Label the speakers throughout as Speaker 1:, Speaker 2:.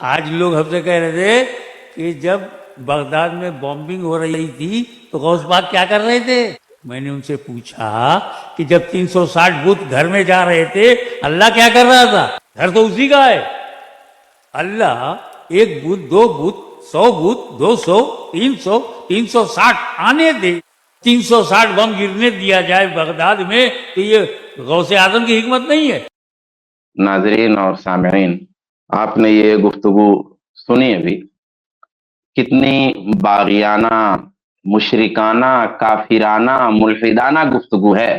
Speaker 1: آج لوگ ہم سے کہہ رہے تھے کہ جب بغداد میں بامبنگ ہو رہی تھی تو غوث پاک کیا کر رہے تھے؟ میں نے ان سے پوچھا کہ جب 360 بت گھر میں جا رہے تھے اللہ کیا کر رہا تھا؟ گھر تو اسی کا ہے. اللہ ایک بت، دو بت، 100 بت، 200، 300، 360 آنے دے. 360 بم گرنے دیا جائے بغداد میں تو یہ غوث اعظم کی حکمت نہیں ہے؟
Speaker 2: ناظرین اور سامعین، آپ نے یہ گفتگو سنی ابھی، کتنی باغیانہ، مشرکانہ، کافرانہ، ملحدانہ گفتگو ہے.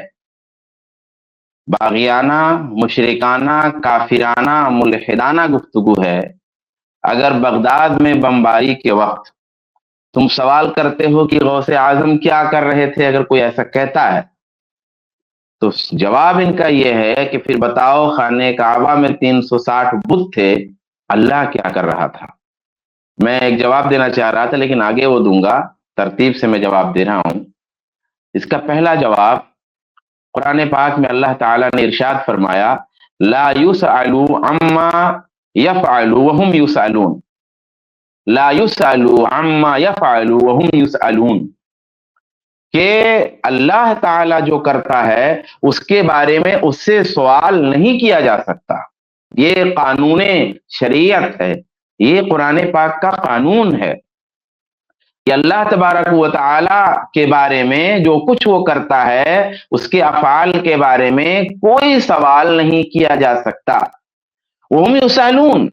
Speaker 2: باغیانہ، مشرکانہ، کافرانہ، ملحدانہ گفتگو ہے. اگر بغداد میں بمباری کے وقت تم سوال کرتے ہو کہ غوث اعظم کیا کر رہے تھے، اگر کوئی ایسا کہتا ہے تو جواب ان کا یہ ہے کہ پھر بتاؤ، خانہ کعبہ میں 360 بت تھے، اللہ کیا کر رہا تھا؟ میں ایک جواب دینا چاہ رہا تھا لیکن آگے وہ دوں گا، ترتیب سے میں جواب دے رہا ہوں. اس کا پہلا جواب، قرآن پاک میں اللہ تعالیٰ نے ارشاد فرمایا، لا یسأل عما یفعل وهم یسألون، لا یسأل عما یفعل وهم یسألون، کہ اللہ تعالیٰ جو کرتا ہے اس کے بارے میں اس سے سوال نہیں کیا جا سکتا. یہ قانون شریعت ہے، یہ قرآن پاک کا قانون ہے کہ اللہ تبارک و تعالیٰ کے بارے میں جو کچھ وہ کرتا ہے اس کے افعال کے بارے میں کوئی سوال نہیں کیا جا سکتا. وہم یسألون،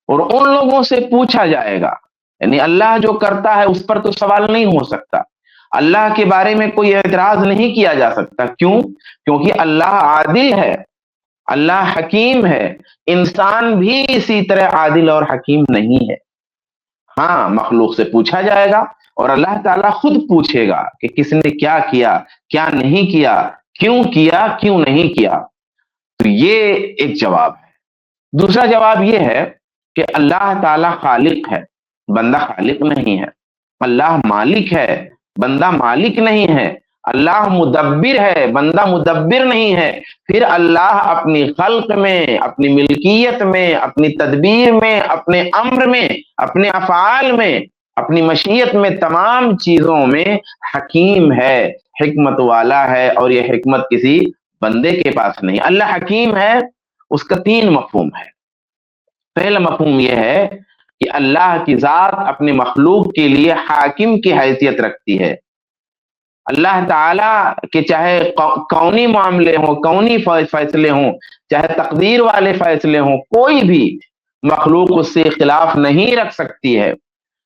Speaker 2: اور ان لوگوں سے پوچھا جائے گا. یعنی اللہ جو کرتا ہے اس پر تو سوال نہیں ہو سکتا، اللہ کے بارے میں کوئی اعتراض نہیں کیا جا سکتا. کیوں؟ کیونکہ اللہ عادل ہے، اللہ حکیم ہے. انسان بھی اسی طرح عادل اور حکیم نہیں ہے. ہاں، مخلوق سے پوچھا جائے گا اور اللہ تعالیٰ خود پوچھے گا کہ کس نے کیا کیا، کیا نہیں کیا، کیوں نہیں کیا. تو یہ ایک جواب ہے. دوسرا جواب یہ ہے کہ اللہ تعالیٰ خالق ہے، بندہ خالق نہیں ہے. اللہ مالک ہے، بندہ مالک نہیں ہے. اللہ مدبر ہے، بندہ مدبر نہیں ہے. پھر اللہ اپنی خلق میں، اپنی ملکیت میں، اپنی تدبیر میں، اپنے امر میں، اپنے افعال میں، اپنی مشیت میں، تمام چیزوں میں حکیم ہے، حکمت والا ہے. اور یہ حکمت کسی بندے کے پاس نہیں. اللہ حکیم ہے، اس کا 3 مفہوم ہے. پہلا مفہوم یہ ہے کہ اللہ کی ذات اپنے مخلوق کے لیے حاکم کی حیثیت رکھتی ہے. اللہ تعالیٰ کے چاہے کونی معاملے ہوں، کونی فیصلے ہوں، چاہے تقدیر والے فیصلے ہوں، کوئی بھی مخلوق اس سے اختلاف نہیں رکھ سکتی ہے.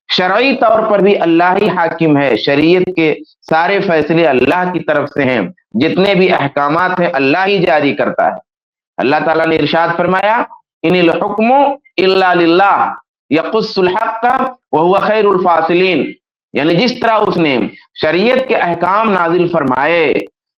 Speaker 2: شرعی طور پر بھی اللہ ہی حاکم ہے، شریعت کے سارے فیصلے اللہ کی طرف سے ہیں، جتنے بھی احکامات ہیں اللہ ہی جاری کرتا ہے. اللہ تعالیٰ نے ارشاد فرمایا، ان الحکم الا للہ یقص الحق وهو خیر الفاصلین. یعنی جس طرح اس نے شریعت کے احکام نازل فرمائے،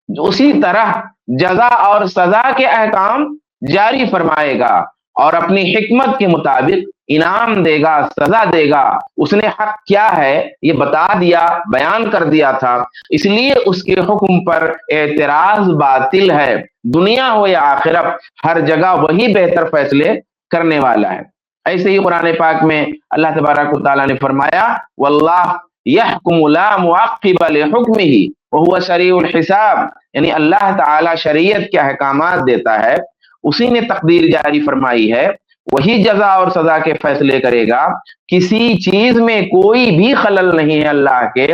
Speaker 2: اسی طرح جزا اور سزا کے احکام جاری فرمائے گا اور اپنی حکمت کے مطابق انعام دے گا، سزا دے گا. اس نے حق کیا ہے یہ بتا دیا، بیان کر دیا تھا، اس لیے اس کے حکم پر اعتراض باطل ہے. دنیا ہو یا آخرت، ہر جگہ وہی بہتر فیصلے کرنے والا ہے. ایسے ہی قرآن پاک میں اللہ تبارک و تعالیٰ نے فرمایا، واللہ یحکم لا معقب لحکمہ وہو سریع الحساب. یعنی اللہ تعالیٰ شریعت کے احکامات دیتا ہے، اسی نے تقدیر جاری فرمائی ہے، وہی جزا اور سزا کے فیصلے کرے گا. کسی چیز میں کوئی بھی خلل نہیں ہے اللہ کے،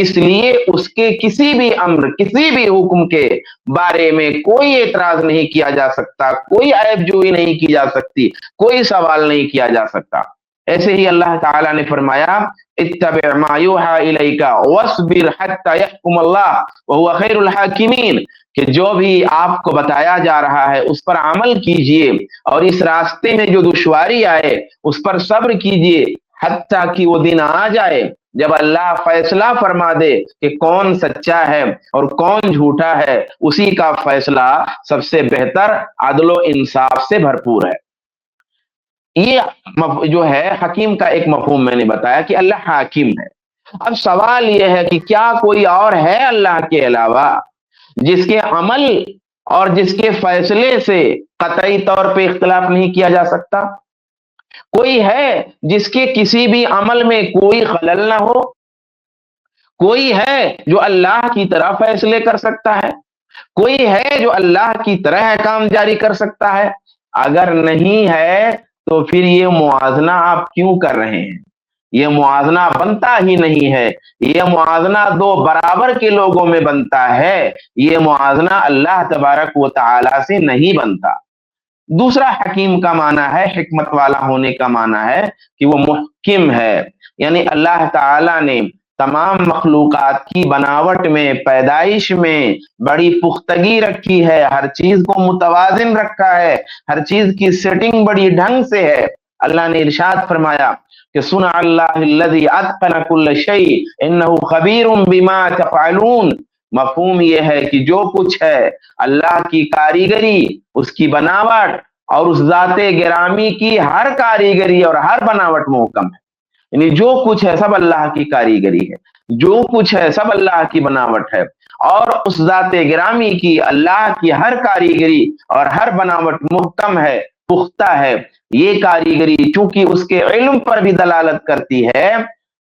Speaker 2: اس لیے اس کے کسی بھی امر، کسی بھی حکم کے بارے میں کوئی اعتراض نہیں کیا جا سکتا، کوئی عیب جوئی نہیں کی جا سکتی، کوئی سوال نہیں کیا جا سکتا. ایسے ہی اللہ تعالیٰ نے فرمایا، اتبع ما یوحی الیک واصبر حتی یحکم اللہ وہو خیر الحاکمین، کہ جو بھی آپ کو بتایا جا رہا ہے اس پر عمل کیجئے اور اس راستے میں جو دشواری آئے اس پر صبر کیجئے حتیٰ کہ وہ دن آ جائے جب اللہ فیصلہ فرما دے کہ کون سچا ہے اور کون جھوٹا ہے. اسی کا فیصلہ سب سے بہتر عدل و انصاف سے بھرپور ہے. یہ جو ہے حکیم کا ایک مفہوم میں نے بتایا کہ اللہ حاکم ہے. اب سوال یہ ہے کہ کیا کوئی اور ہے اللہ کے علاوہ جس کے عمل اور جس کے فیصلے سے قطعی طور پہ اختلاف نہیں کیا جا سکتا؟ کوئی ہے جس کے کسی بھی عمل میں کوئی خلل نہ ہو؟ کوئی ہے جو اللہ کی طرح فیصلے کر سکتا ہے؟ کوئی ہے جو اللہ کی طرح احکام جاری کر سکتا ہے؟ اگر نہیں ہے تو پھر یہ موازنہ آپ کیوں کر رہے ہیں؟ یہ موازنہ بنتا ہی نہیں ہے. یہ موازنہ دو برابر کے لوگوں میں بنتا ہے، یہ موازنہ اللہ تبارک و تعالی سے نہیں بنتا. دوسرا حکیم کا معنی ہے، حکمت والا ہونے کا معنی ہے کہ وہ محکم ہے. یعنی اللہ تعالی نے تمام مخلوقات کی بناوٹ میں، پیدائش میں بڑی پختگی رکھی ہے، ہر چیز کو متوازن رکھا ہے، ہر چیز کی سیٹنگ بڑی ڈھنگ سے ہے. اللہ نے ارشاد فرمایا کہ سنع اللہ الذی اتقن کل شیء انہ خبیر بما تفعلون. مفہوم یہ ہے کہ جو کچھ ہے اللہ کی کاریگری، اس کی بناوٹ اور اس ذات گرامی کی ہر کاریگری اور ہر بناوٹ محکم ہے. یعنی جو کچھ ہے سب اللہ کی کاریگری ہے، جو کچھ ہے سب اللہ کی بناوٹ ہے، اور اس ذات گرامی کی، اللہ کی ہر کاریگری اور ہر بناوٹ محکم ہے، پختہ ہے. یہ کاریگری چونکہ اس کے علم پر بھی دلالت کرتی ہے،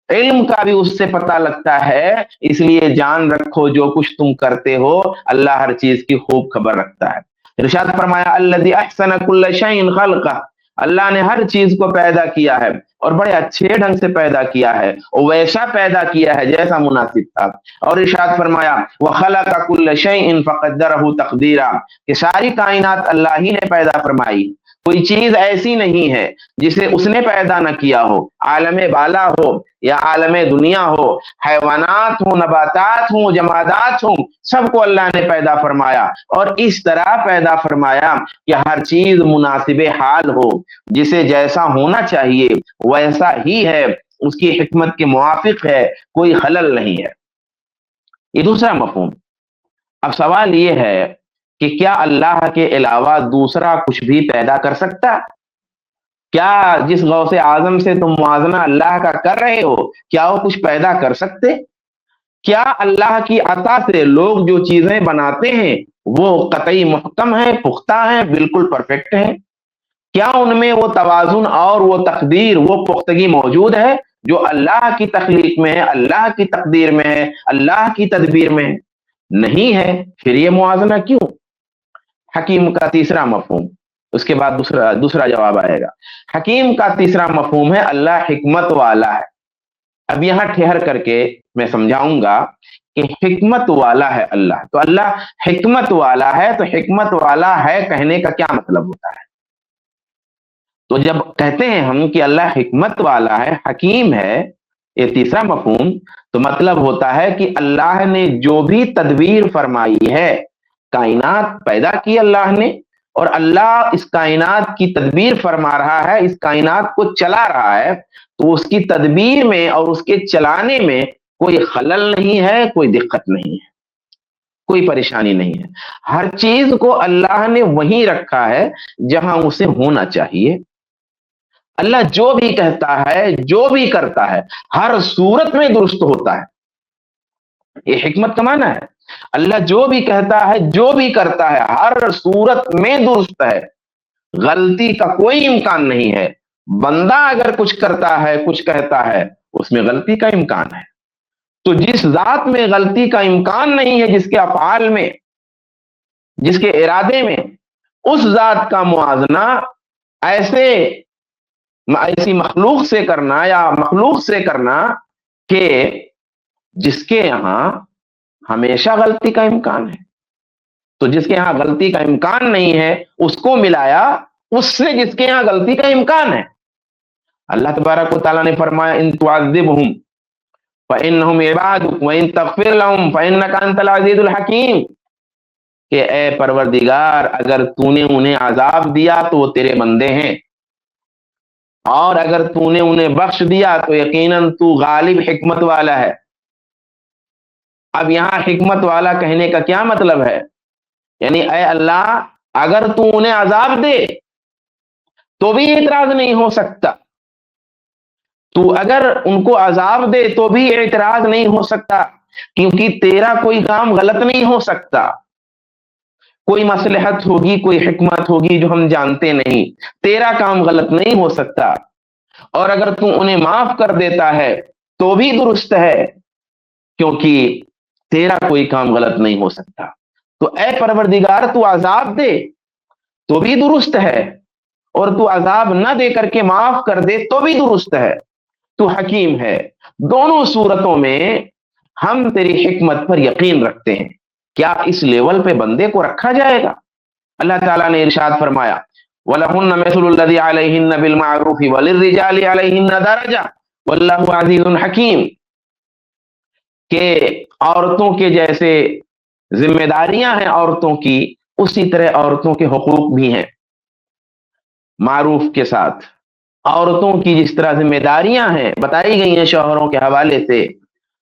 Speaker 2: علم کا بھی اس سے پتہ لگتا ہے، اس لیے جان رکھو جو کچھ تم کرتے ہو اللہ ہر چیز کی خوب خبر رکھتا ہے. ارشاد فرمایا الذی احسن کل شیء خلقہ. اللہ نے ہر چیز کو پیدا کیا ہے اور بڑے اچھے ڈھنگ سے پیدا کیا ہے، اور ویسا پیدا کیا ہے جیسا مناسب تھا. اور ارشاد فرمایا وخلق کل شیء فقدرہ تقدیرا، کہ ساری کائنات اللہ ہی نے پیدا فرمائی، کوئی چیز ایسی نہیں ہے جسے اس نے پیدا نہ کیا ہو. عالم بالا ہو یا عالم دنیا ہو، حیوانات ہوں، نباتات ہوں، جمادات ہوں، سب کو اللہ نے پیدا فرمایا، اور اس طرح پیدا فرمایا کہ ہر چیز مناسب حال ہو، جسے جیسا ہونا چاہیے ویسا ہی ہے، اس کی حکمت کے موافق ہے، کوئی خلل نہیں ہے. یہ دوسرا مفہوم. اب سوال یہ ہے کہ کیا اللہ کے علاوہ دوسرا کچھ بھی پیدا کر سکتا؟ کیا جس غوث اعظم سے تم موازنہ اللہ کا کر رہے ہو، کیا وہ کچھ پیدا کر سکتے؟ کیا اللہ کی عطا سے لوگ جو چیزیں بناتے ہیں وہ قطعی محکم ہیں، پختہ ہیں، بالکل پرفیکٹ ہیں؟ کیا ان میں وہ توازن اور وہ تقدیر، وہ پختگی موجود ہے جو اللہ کی تخلیق میں ہے، اللہ کی تقدیر میں ہے، اللہ کی تدبیر میں ہے؟ نہیں ہے. پھر یہ موازنہ کیوں؟ حکیم کا تیسرا مفہوم، اس کے بعد دوسرا جواب آئے گا. حکیم کا تیسرا مفہوم ہے اللہ حکمت والا ہے. اب یہاں ٹھہر کر کے میں سمجھاؤں گا کہ حکمت والا ہے اللہ. تو اللہ حکمت والا ہے، تو حکمت والا ہے کہنے کا کیا مطلب ہوتا ہے؟ تو جب کہتے ہیں ہم کہ اللہ حکمت والا ہے، حکیم ہے، یہ تیسرا مفہوم، تو مطلب ہوتا ہے کہ اللہ نے جو بھی تدبیر فرمائی ہے، کائنات پیدا کی اللہ نے، اور اللہ اس کائنات کی تدبیر فرما رہا ہے، اس کائنات کو چلا رہا ہے، تو اس کی تدبیر میں اور اس کے چلانے میں کوئی خلل نہیں ہے، کوئی دقت نہیں ہے، کوئی پریشانی نہیں ہے. ہر چیز کو اللہ نے وہیں رکھا ہے جہاں اسے ہونا چاہیے. اللہ جو بھی کہتا ہے، جو بھی کرتا ہے، ہر صورت میں درست ہوتا ہے. یہ حکمت کا معنی ہے. اللہ جو بھی کہتا ہے، جو بھی کرتا ہے، ہر صورت میں درست ہے، غلطی کا کوئی امکان نہیں ہے. بندہ اگر کچھ کرتا ہے، کچھ کہتا ہے، اس میں غلطی کا امکان ہے. تو جس ذات میں غلطی کا امکان نہیں ہے، جس کے افعال میں، جس کے ارادے میں، اس ذات کا موازنہ ایسی مخلوق سے کرنا یا مخلوق سے کرنا کہ جس کے یہاں ہمیشہ غلطی کا امکان ہے. تو جس کے یہاں غلطی کا امکان نہیں ہے اس کو ملایا اس سے جس کے یہاں غلطی کا امکان ہے. اللہ تبارک و تعالیٰ نے فرمایا ان تعذبہم فإنہم عبادک وإن تغفر لهم فإنک انت العزیز الحکیم، کہ اے پروردگار اگر تو نے انہیں عذاب دیا تو وہ تیرے بندے ہیں، اور اگر تو نے انہیں بخش دیا تو یقیناً تو غالب حکمت والا ہے. اب یہاں حکمت والا کہنے کا کیا مطلب ہے؟ یعنی اے اللہ اگر تو انہیں عذاب دے تو بھی اعتراض نہیں ہو سکتا، تو اگر ان کو عذاب دے تو بھی اعتراض نہیں ہو سکتا، کیونکہ تیرا کوئی کام غلط نہیں ہو سکتا. کوئی مصلحت ہوگی، کوئی حکمت ہوگی جو ہم جانتے نہیں، تیرا کام غلط نہیں ہو سکتا. اور اگر تو انہیں معاف کر دیتا ہے تو بھی درست ہے، کیونکہ تیرا کوئی کام غلط نہیں ہو سکتا۔ تو اے پروردگار تو عذاب دے تو بھی درست ہے، اور تو عذاب نہ دے کر کے معاف کر دے تو بھی درست ہے، تو حکیم ہے۔ دونوں صورتوں میں ہم تیری حکمت پر یقین رکھتے ہیں۔ کیا اس لیول پہ بندے کو رکھا جائے گا؟ اللہ تعالیٰ نے ارشاد فرمایا وَلَهُنَّ مِثْلُ الَّذِي عَلَيْهِنَّ بِالْمَعْرُوفِ وَلِلرِّجَالِ عَلَيْهِنَّ دَرَجَةٌ وَاللَّهُ عَزِيزٌ حَكِيمٌ، کہ عورتوں کے جیسے ذمہ داریاں ہیں عورتوں کی، اسی طرح عورتوں کے حقوق بھی ہیں معروف کے ساتھ۔ عورتوں کی جس طرح ذمہ داریاں ہیں بتائی گئی ہیں شوہروں کے حوالے سے،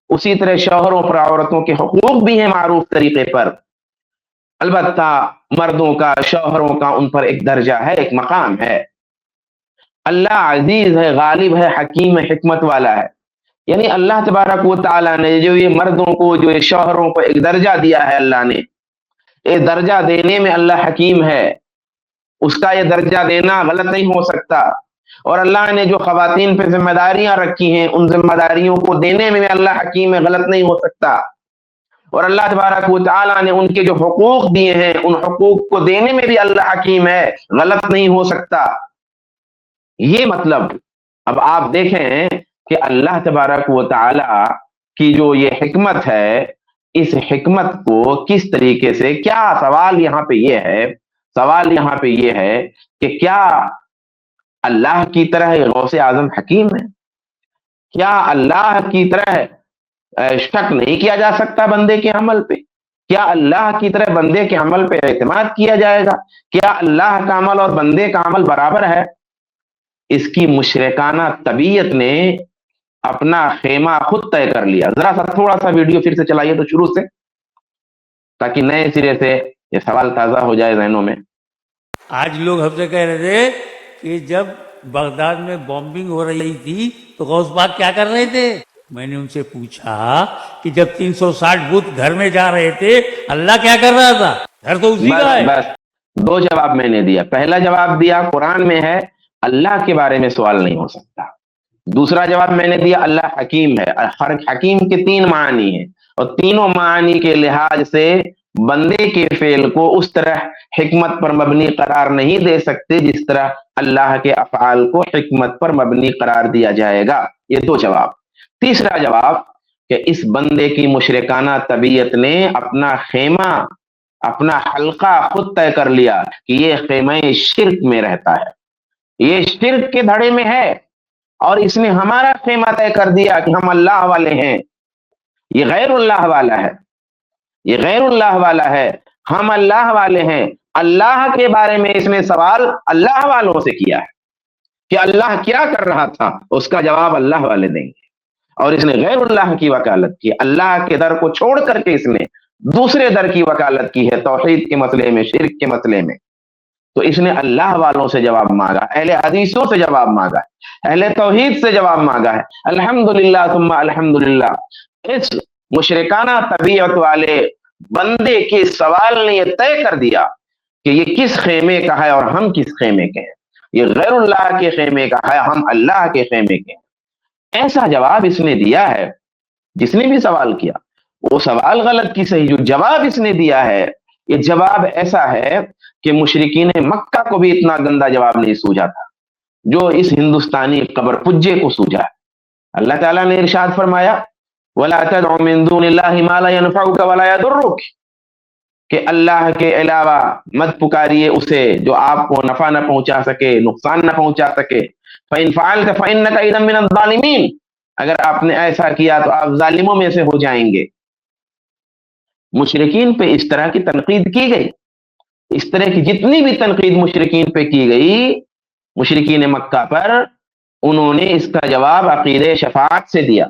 Speaker 2: اسی طرح شوہروں پر عورتوں کے حقوق بھی ہیں معروف طریقے پر۔ البتہ مردوں کا، شوہروں کا ان پر ایک درجہ ہے، ایک مقام ہے۔ اللہ عزیز ہے، غالب ہے، حکیم ہے، حکمت والا ہے۔ یعنی اللہ تبارک و تعالیٰ نے جو یہ مردوں کو، جو یہ شوہروں کو ایک درجہ دیا ہے، اللہ نے یہ درجہ دینے میں اللہ حکیم ہے، اس کا یہ درجہ دینا غلط نہیں ہو سکتا۔ اور اللہ نے جو خواتین پہ ذمہ داریاں رکھی ہیں، ان ذمہ داریوں کو دینے میں اللہ حکیم ہے، غلط نہیں ہو سکتا۔ اور اللہ تبارک و تعالیٰ نے ان کے جو حقوق دیے ہیں، ان حقوق کو دینے میں بھی اللہ حکیم ہے، غلط نہیں ہو سکتا۔ یہ مطلب اب آپ دیکھیں کہ اللہ تبارک و تعالیٰ کی جو یہ حکمت ہے، اس حکمت کو کس طریقے سے، کیا سوال یہاں پہ یہ ہے کہ کیا اللہ کی طرح غوث اعظم حکیم ہے؟ کیا اللہ کی طرح شک نہیں کیا جا سکتا بندے کے عمل پہ؟ کیا اللہ کی طرح بندے کے عمل پہ اعتماد کیا جائے گا؟ کیا اللہ کا عمل اور بندے کا عمل برابر ہے؟ اس کی مشرکانہ طبیعت نے اپنا خیمہ خود طے کر لیا۔ ذرا سا تھوڑا سا ویڈیو پھر سے چلائیے تو شروع سے، تاکہ نئے سرے سے یہ سوال تازہ ہو جائے ذہنوں میں۔
Speaker 1: آج لوگ ہم سے کہہ رہے تھے کہ جب بغداد میں بامبنگ ہو رہی تھی تو غوث پاک کیا کر رہے تھے؟ میں نے ان سے پوچھا کہ جب 360 بت گھر میں جا رہے تھے اللہ کیا کر رہا تھا؟ گھر تو اسی کا ہے۔
Speaker 2: بس دو جواب میں نے دیا۔ پہلا جواب دیا قرآن میں ہے اللہ کے بارے میں سوال نہیں ہو سکتا۔ دوسرا جواب میں نے دیا اللہ حکیم ہے۔ حکیم کے 3 معنی ہیں، اور تینوں معنی کے لحاظ سے بندے کے فعل کو اس طرح حکمت پر مبنی قرار نہیں دے سکتے جس طرح اللہ کے افعال کو حکمت پر مبنی قرار دیا جائے گا۔ یہ 2 جواب۔ تیسرا جواب کہ اس بندے کی مشرکانہ طبیعت نے اپنا خیمہ، اپنا حلقہ خود طے کر لیا کہ یہ خیمہ شرک میں رہتا ہے، یہ شرک کے دھڑے میں ہے، اور اس نے ہمارا خیمہ طے کر دیا کہ ہم اللہ والے ہیں، یہ غیر اللہ والا ہے، یہ غیر اللہ والا ہے، ہم اللہ والے ہیں۔ اللہ کے بارے میں اس نے سوال اللہ والوں سے کیا ہے کہ اللہ کیا کر رہا تھا، اس کا جواب اللہ والے دیں گے۔ اور اس نے غیر اللہ کی وکالت کی، اللہ کے در کو چھوڑ کر کے اس نے دوسرے در کی وکالت کی ہے، توحید کے مسئلے میں، شرک کے مسئلے میں۔ تو اس نے اللہ والوں سے جواب مانگا، اہل حدیثوں سے جواب مانگا ہے، اہل توحید سے جواب مانگا ہے۔ الحمدللہ ثم الحمدللہ، اس مشرکانہ طبیعت والے بندے کے سوال نے یہ طے کر دیا کہ یہ کس خیمے کا ہے اور ہم کس خیمے کے ہیں، یہ غیر اللہ کے خیمے کا ہے، ہم اللہ کے خیمے کے ہیں۔ ایسا جواب اس نے دیا ہے، جس نے بھی سوال کیا وہ سوال غلط کی صحیح، جو جواب اس نے دیا ہے یہ جواب ایسا ہے کہ مشرکین مکہ کو بھی اتنا گندا جواب نہیں سوجا تھا جو اس ہندوستانی قبر پجے کو سوجا ہے۔ اللہ تعالیٰ نے ارشاد فرمایا وَلَا تَدْعُ مِن دُونِ اللَّهِ مَا لَا يَنْفَعُكَ وَلَا يَضُرُّكَ، کہ اللہ کے علاوہ مت پکاریے اسے جو آپ کو نفع نہ پہنچا سکے، نقصان نہ پہنچا سکے۔ فَإِن فَعَلْتَ فَإِنَّكَ إِذًا مِنَ الظَّالِمِينَ، اگر آپ نے ایسا کیا تو آپ ظالموں میں سے ہو جائیں گے۔ مشرکین پہ اس طرح کی تنقید کی گئی، اس طرح کی جتنی بھی تنقید مشرکین پہ کی گئی، مشرکین مکہ پر، انہوں نے اس کا جواب عقیدہ شفاعت سے دیا۔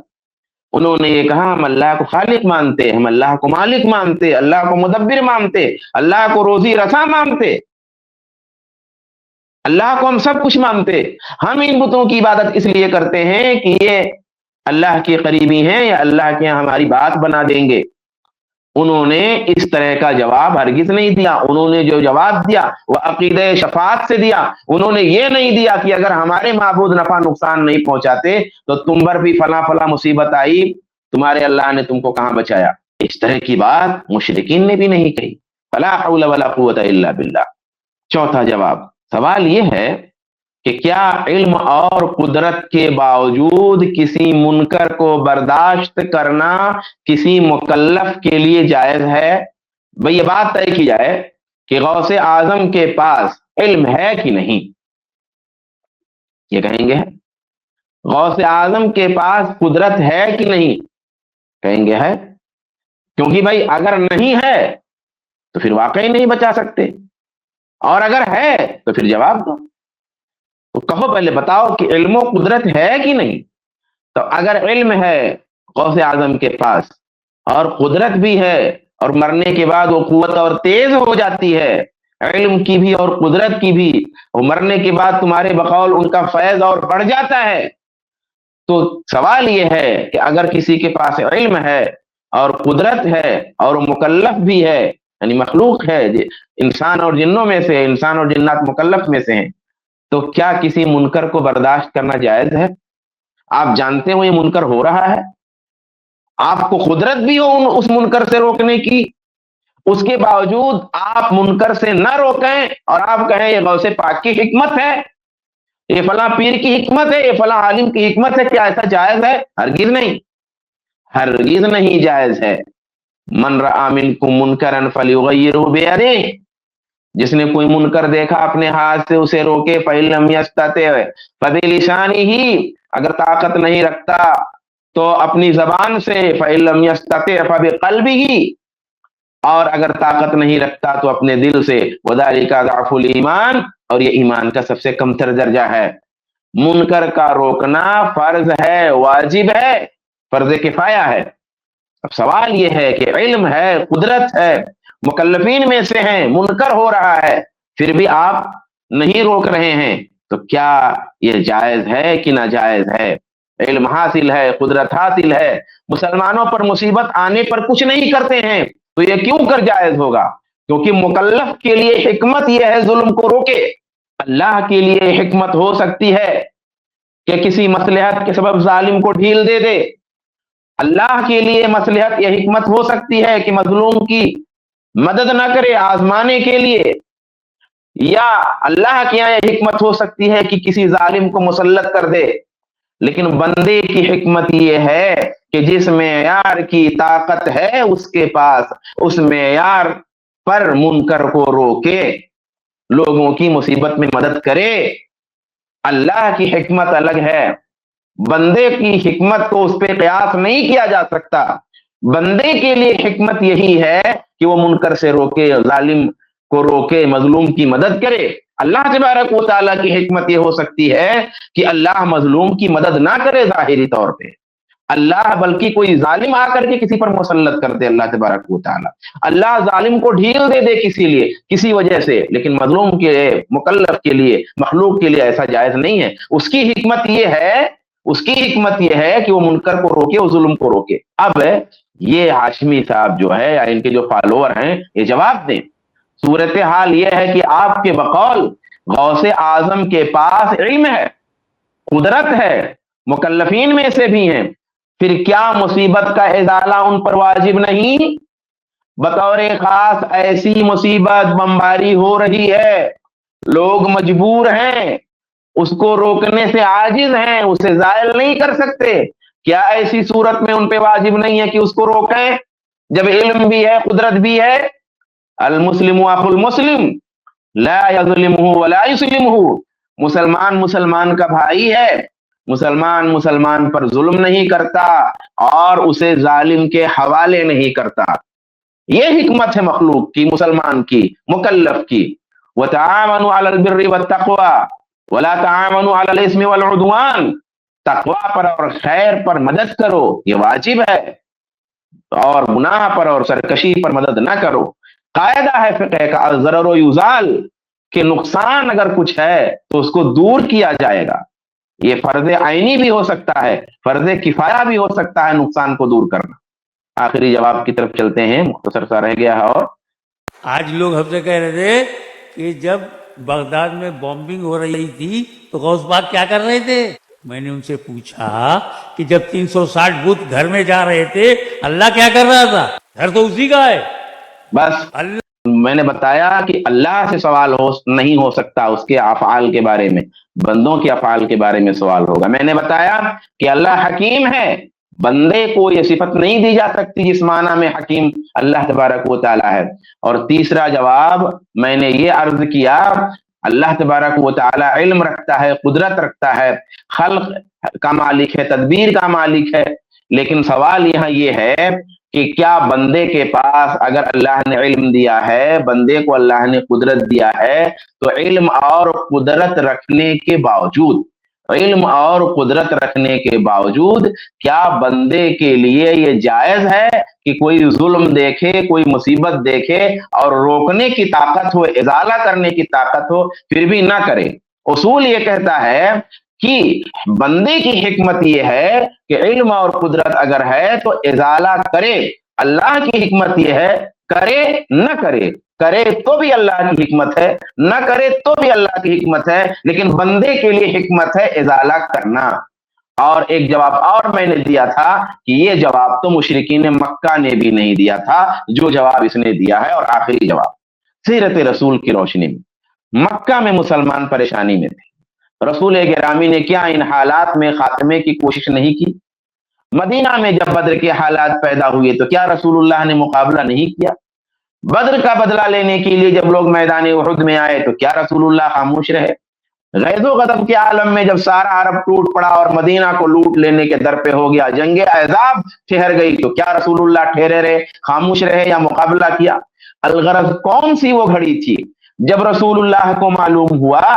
Speaker 2: انہوں نے یہ کہا ہم اللہ کو خالق مانتے، ہم اللہ کو مالک مانتے، اللہ کو مدبر مانتے، اللہ کو روزی رساں مانتے، اللہ کو ہم سب کچھ مانتے، ہم ان بتوں کی عبادت اس لیے کرتے ہیں کہ یہ اللہ کے قریبی ہیں یا اللہ کے ہماری بات بنا دیں گے۔ انہوں نے اس طرح کا جواب ہرگز نہیں دیا. انہوں نے جو جواب دیا وہ عقیدہ شفاعت سے دیا. انہوں نے یہ نہیں دیا کہ اگر ہمارے معبود نفع نقصان نہیں پہنچاتے تو تم پر بھی فلاں فلاں مصیبت آئی, تمہارے اللہ نے تم کو کہاں بچایا. اس طرح کی بات مشرکین نے بھی نہیں کہی. فلا حول ولا قوت الا باللہ. چوتھا جواب, سوال یہ ہے کہ کیا علم اور قدرت کے باوجود کسی منکر کو برداشت کرنا کسی مکلف کے لیے جائز ہے؟ بھئی یہ بات طے کی جائے کہ غوث اعظم کے پاس علم ہے کہ نہیں. یہ کہیں گے غوث اعظم کے پاس قدرت ہے کہ نہیں, کہیں گے ہے, کیونکہ بھائی اگر نہیں ہے تو پھر واقعی نہیں بچا سکتے, اور اگر ہے تو پھر جواب دو. تو کہو پہلے بتاؤ کہ علم و قدرت ہے کہ نہیں. تو اگر علم ہے غوث اعظم کے پاس اور قدرت بھی ہے اور مرنے کے بعد وہ قوت اور تیز ہو جاتی ہے, علم کی بھی اور قدرت کی بھی, اور مرنے کے بعد تمہارے بقول ان کا فیض اور بڑھ جاتا ہے, تو سوال یہ ہے کہ اگر کسی کے پاس علم ہے اور قدرت ہے اور مکلف بھی ہے, یعنی مخلوق ہے, انسان اور جنوں میں سے, انسان اور جنات مکلف میں سے ہیں, تو کیا کسی منکر کو برداشت کرنا جائز ہے؟ آپ جانتے ہو یہ منکر ہو رہا ہے, آپ کو قدرت بھی ہو اس منکر سے روکنے کی, اس کے باوجود آپ منکر سے نہ روکیں اور آپ کہیں یہ غوث پاک کی حکمت ہے, یہ فلاں پیر کی حکمت ہے, یہ فلاں عالم کی حکمت ہے. کیا ایسا جائز ہے؟ ہرگز نہیں, ہرگز نہیں جائز ہے. من رأى منکم منکرا فلیغیرہ بیدہ, جس نے کوئی منکر دیکھا اپنے ہاتھ سے اسے روکے. فإن لم يستطع فبلسانہ, اگر طاقت نہیں رکھتا تو اپنی زبان سے. فإن لم يستطع فبقلبہ, اور اگر طاقت نہیں رکھتا تو اپنے دل سے. وذلک ضعف الایمان, اور یہ ایمان کا سب سے کم تر درجہ ہے. منکر کا روکنا فرض ہے, واجب ہے, فرض کفایہ ہے. اب سوال یہ ہے کہ علم ہے, قدرت ہے, مکلفین میں سے ہیں, منکر ہو رہا ہے, پھر بھی آپ نہیں روک رہے ہیں, تو کیا یہ جائز ہے کہ ناجائز ہے؟ علم حاصل ہے, قدرت حاصل ہے, مسلمانوں پر مصیبت آنے پر کچھ نہیں کرتے ہیں, تو یہ کیوں کر جائز ہوگا؟ کیونکہ مکلف کے لیے حکمت یہ ہے ظلم کو روکے. اللہ کے لیے حکمت ہو سکتی ہے کہ کسی مصلحت کے سبب ظالم کو ڈھیل دے دے. اللہ کے لیے مصلحت یہ حکمت ہو سکتی ہے کہ مظلوم کی مدد نہ کرے آزمانے کے لیے, یا اللہ کے یہاں یہ حکمت ہو سکتی ہے کہ کسی ظالم کو مسلط کر دے. لیکن بندے کی حکمت یہ ہے کہ جس معیار کی طاقت ہے اس کے پاس, اس معیار پر منکر کو روکے, لوگوں کی مصیبت میں مدد کرے. اللہ کی حکمت الگ ہے, بندے کی حکمت کو اس پہ قیاس نہیں کیا جا سکتا. بندے کے لیے حکمت یہی ہے کہ وہ منکر سے روکے, ظالم کو روکے, مظلوم کی مدد کرے. اللہ تبارک و تعالیٰ کی حکمت یہ ہو سکتی ہے کہ اللہ مظلوم کی مدد نہ کرے ظاہری طور پہ, اللہ بلکہ کوئی ظالم آ کر کے کسی پر مسلط کر دے. اللہ تبارک و تعالیٰ, اللہ ظالم کو ڈھیل دے دے کسی لیے, کسی وجہ سے, لیکن مظلوم کے مکلف کے لیے, مخلوق کے لیے ایسا جائز نہیں ہے. اس کی حکمت یہ ہے کہ وہ منکر کو روکے, وہ ظلم کو روکے. اب یہ ہاشمی صاحب جو ہے یا ان کے جو فالوور ہیں یہ جواب دیں. صورتحال یہ ہے کہ آپ کے بقول غوث اعظم کے پاس علم ہے, قدرت ہے, مکلفین میں سے بھی ہیں, پھر کیا مصیبت کا ازالہ ان پر واجب نہیں؟ بطور خاص ایسی مصیبت بمباری ہو رہی ہے, لوگ مجبور ہیں, اس کو روکنے سے عاجز ہیں, اسے زائل نہیں کر سکتے. کیا ایسی صورت میں ان پہ واجب نہیں ہے کہ اس کو روکیں جب علم بھی ہے, قدرت بھی ہے؟ المسلم اخو المسلم لا یظلمہ ولا یسلمہ, مسلمان کا بھائی ہے, مسلمان پر ظلم نہیں کرتا اور اسے ظالم کے حوالے نہیں کرتا. یہ حکمت ہے مخلوق کی, مسلمان کی, مکلف کی. وتعاونوا علی البر والتقوی ولا تعاونوا علی الاثم والعدوان, تقوی پر اور خیر پر مدد کرو, یہ واجب ہے, اور گناہ پر اور سرکشی پر مدد نہ کرو. قاعدہ ہے فقہ کا الضرر یزال, کہ نقصان اگر کچھ ہے تو اس کو دور کیا جائے گا. یہ فرض عینی بھی ہو سکتا ہے, فرض کفایہ بھی ہو سکتا ہے نقصان کو دور کرنا. آخری جواب کی طرف چلتے ہیں، مختصر سا رہ گیا ہے۔ اور
Speaker 1: آج لوگ ہم سے کہہ رہے تھے کہ جب بغداد میں بامبنگ ہو رہی تھی تو غوث پاک کیا کر رہے تھے؟ میں نے ان سے پوچھا کہ جب 360 بت گھر میں جا رہے تھے اللہ کیا کر رہا تھا؟ گھر تو اسی کا ہے۔
Speaker 2: بس
Speaker 1: اللہ
Speaker 2: میں نے بتایا کہ اللہ سے سوال نہیں ہو سکتا، اس کے افعال کے بارے میں، بندوں کے افعال کے بارے میں سوال ہوگا۔ میں نے بتایا کہ اللہ حکیم ہے، بندے کو یہ صفت نہیں دی جا سکتی جس معنی میں حکیم اللہ تبارک و تعالی ہے۔ اور تیسرا جواب میں نے یہ عرض کیا، اللہ تبارک و تعالی علم رکھتا ہے، قدرت رکھتا ہے، خلق کا مالک ہے، تدبیر کا مالک ہے، لیکن سوال یہاں یہ ہے کہ کیا بندے کے پاس اگر اللہ نے علم دیا ہے، بندے کو اللہ نے قدرت دیا ہے، تو علم اور قدرت رکھنے کے باوجود کیا بندے کے لیے یہ جائز ہے کہ کوئی ظلم دیکھے، کوئی مصیبت دیکھے اور روکنے کی طاقت ہو، ازالہ کرنے کی طاقت ہو، پھر بھی نہ کرے؟ اصول یہ کہتا ہے کہ بندے کی حکمت یہ ہے کہ علم اور قدرت اگر ہے تو ازالہ کرے، اللہ کی حکمت یہ ہے کرے نہ کرے، کرے تو بھی اللہ کی حکمت ہے، نہ کرے تو بھی اللہ کی حکمت ہے، لیکن بندے کے لیے حکمت ہے ازالہ کرنا۔ اور ایک جواب اور میں نے دیا تھا کہ یہ جواب تو مشرکین مکہ نے بھی نہیں دیا تھا جو جواب اس نے دیا ہے۔ اور آخری جواب سیرت رسول کی روشنی میں، مکہ میں مسلمان پریشانی میں تھے، رسول گرامی نے کیا ان حالات میں خاتمے کی کوشش نہیں کی؟ مدینہ میں جب بدر کے حالات پیدا ہوئے تو کیا رسول اللہ نے مقابلہ نہیں کیا؟ بدر کا بدلہ لینے کے لیے جب لوگ میدان احد میں آئے تو کیا رسول اللہ خاموش رہے؟ غیظ و غضب کے عالم میں جب سارا عرب ٹوٹ پڑا اور مدینہ کو لوٹ لینے کے در پہ ہو گیا، جنگ احزاب ٹھہر گئی، تو کیا رسول اللہ ٹھہرے رہے، خاموش رہے یا مقابلہ کیا؟ الغرض کون سی وہ گھڑی تھی جب رسول اللہ کو معلوم ہوا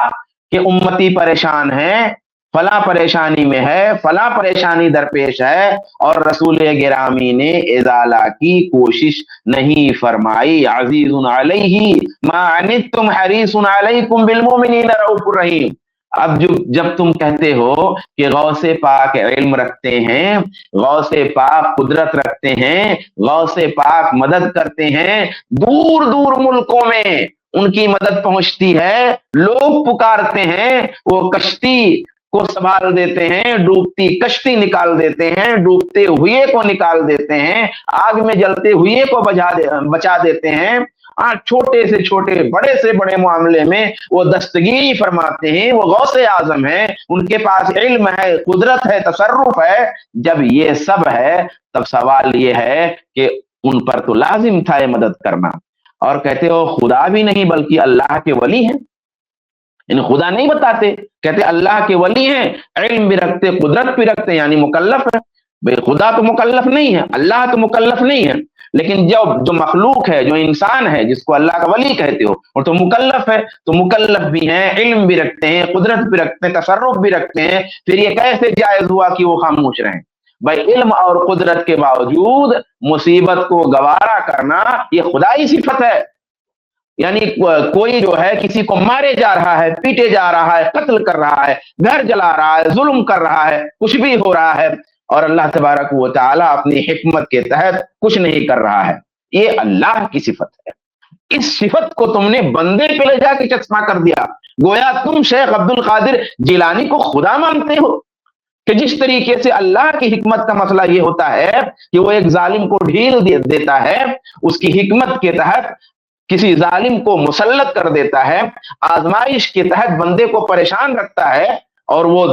Speaker 2: کہ امتی پریشان ہیں، فلاں پریشانی میں ہے، فلاں پریشانی درپیش ہے، اور رسول گرامی نے ازالہ کی کوشش نہیں فرمائی۔ عزیز علیہ ما عنتم حریص علیکم بالمؤمنین رؤوف الرحیم۔ اب جب تم کہتے ہو کہ غوث پاک علم رکھتے ہیں، غوث پاک قدرت رکھتے ہیں، غوث پاک مدد کرتے ہیں، دور دور ملکوں میں ان کی مدد پہنچتی ہے، لوگ پکارتے ہیں، وہ کشتی کو سنبھال دیتے ہیں، ڈوبتی کشتی نکال دیتے ہیں، ڈوبتے ہوئے کو نکال دیتے ہیں، آگ میں جلتے ہوئے کو بچا دیتے ہیں، چھوٹے سے چھوٹے بڑے سے بڑے معاملے میں وہ دستگیری فرماتے ہیں، وہ غوث اعظم ہیں، ان کے پاس علم ہے، قدرت ہے، تصرف ہے۔ جب یہ سب ہے تب سوال یہ ہے کہ ان پر تو لازم تھا یہ مدد کرنا، اور کہتے ہو خدا بھی نہیں بلکہ اللہ کے ولی ہیں، ان خدا نہیں بتاتے، کہتے اللہ کے ولی ہیں، علم بھی رکھتے، قدرت بھی رکھتے، یعنی مکلف ہے۔ بے خدا تو مکلف نہیں ہے، اللہ تو مکلف نہیں ہے، لیکن جو مخلوق ہے، جو انسان ہے، جس کو اللہ کا ولی کہتے ہو، وہ تو مکلف ہے، تو مکلف بھی ہیں، علم بھی رکھتے ہیں، قدرت بھی رکھتے ہیں، تصرف بھی رکھتے ہیں، پھر یہ کیسے جائز ہوا کہ وہ خاموش رہیں؟ بھائی علم اور قدرت کے باوجود مصیبت کو گوارا کرنا یہ خدائی صفت ہے۔ یعنی کوئی جو ہے کسی کو مارے جا رہا ہے، پیٹے جا رہا ہے، قتل کر رہا ہے، گھر جلا رہا ہے، ظلم کر رہا ہے، کچھ بھی ہو رہا ہے، اور اللہ تبارک و تعالی اپنی حکمت کے تحت کچھ نہیں کر رہا ہے، یہ اللہ کی صفت ہے۔ اس صفت کو تم نے بندے پہ لے جا کے چشمہ کر دیا، گویا تم شیخ عبد القادر جیلانی کو خدا مانتے ہو، کہ جس طریقے سے اللہ کی حکمت کا مسئلہ یہ ہوتا ہے کہ وہ ایک ظالم کو ڈھیل دیتا ہے، اس کی حکمت کے تحت کسی ظالم کو مسلط کر دیتا ہے، آزمائش کے تحت بندے کو پریشان رکھتا ہے، اور وہ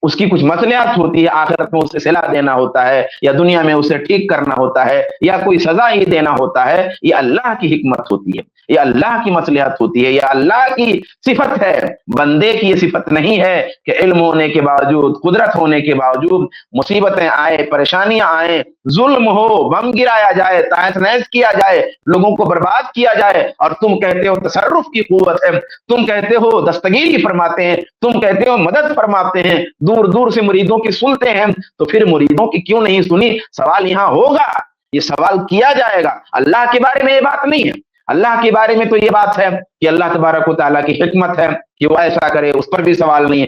Speaker 2: اس کی کچھ مصلحت ہوتی ہے، آخرت میں اسے صلہ دینا ہوتا ہے، یا دنیا میں اسے ٹھیک کرنا ہوتا ہے، یا کوئی سزا ہی دینا ہوتا ہے، یہ اللہ کی حکمت ہوتی ہے، یہ اللہ کی مصلحت ہوتی ہے، یہ اللہ کی صفت ہے، بندے کی یہ صفت نہیں ہے کہ علم ہونے کے باوجود، قدرت ہونے کے باوجود مصیبتیں آئے، پریشانیاں آئیں، ظلم ہو، بم گرایا جائے، تحس نحس کیا جائے، لوگوں کو برباد کیا جائے، اور تم کہتے ہو تصرف کی قوت ہے، تم کہتے ہو دستگیری فرماتے ہیں، تم کہتے ہو مدد فرماتے ہیں، دور دور سے مریدوں کی سنتے ہیں، تو پھر مریدوں کی کیوں نہیں سنی؟ سوال یہاں ہوگا، یہ سوال کیا جائے گا۔ اللہ کے بارے میں یہ بات نہیں ہے، اللہ کے بارے میں تو یہ بات ہے کہ اللہ تبارک و تعالیٰ کی حکمت ہے کہ وہ ایسا کرے، اس پر بھی سوال نہیں ہے،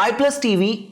Speaker 3: iPlus TV